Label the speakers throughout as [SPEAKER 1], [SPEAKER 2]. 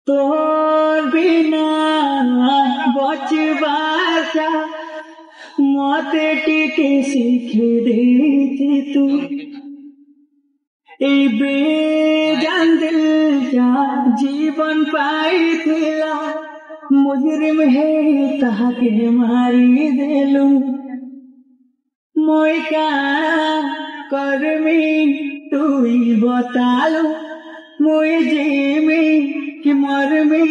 [SPEAKER 1] तोर बिना बचबासा मते टिके शिखे देती तू ए बेजान दिल जा जीवन पाई थिला मुजरिम है ताके मारी देलू মই করমি তুই বতালু মই জিমি কি মরমি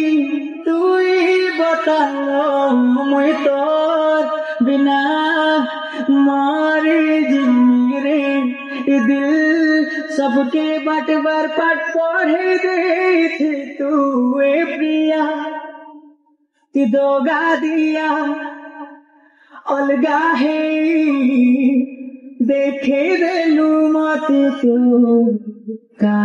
[SPEAKER 1] তুই বতালো মই তোর বিনা মরে জিমি রে दिल सबके बटवर पट पढ़े दे तू प्रिया ती दोगा दिया अलगा है देखे देलू मत तो का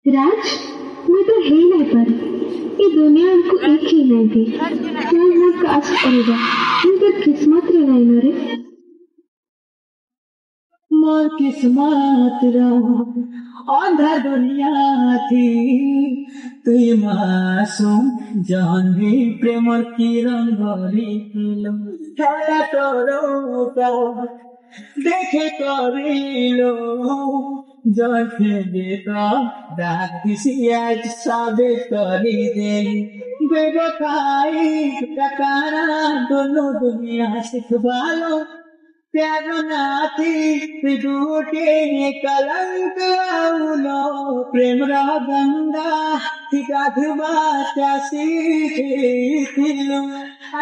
[SPEAKER 2] राज मैं तो है नहीं पर ये दुनिया उनको एक ही नहीं दी वो काश करेगा उनकी किस्मत रे नहीं रे
[SPEAKER 1] मोर किस्मत रहा अंधा दुनिया थी तुई मासूम जान भी प्रेम की रंगोली किलो खेला तोरो का देखे करिलो जखे देता दादिसी आज साबे करी दे बेवफाई टकारा दोनों दुनिया सिखवालो प्यारो नाती टूटे कलंक आउलो प्रेम रा गंगा गाधवा सीखिलो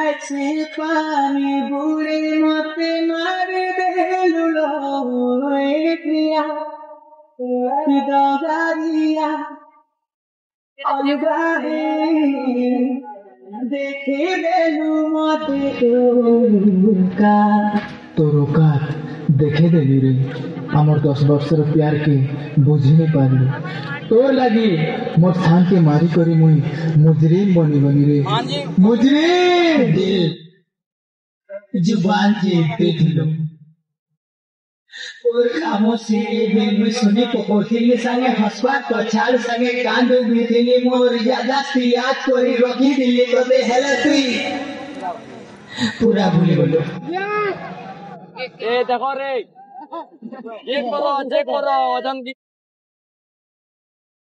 [SPEAKER 1] ऐसे पानी बुरे मते मार देलुलो प्रिया दादारिया अलगा है देखे देलू मते का
[SPEAKER 3] तोर औकात देखे देली रे आमर 10 वर्षर प्यार के बुझी नहीं पारलु तोर लगी मोर थान के मारी करी मुई मुजरिम बनी बनी रे मुजरिम
[SPEAKER 1] दिल जुबान से देख लो और खामोशी में सुनी को कोठिली संगे हसवा कछाल संगे कांद बिथिली मोर याद करी रखी दिली तबे हेला तुई पूरा भूली गलो
[SPEAKER 4] ए देखो रे चेक करो ओजन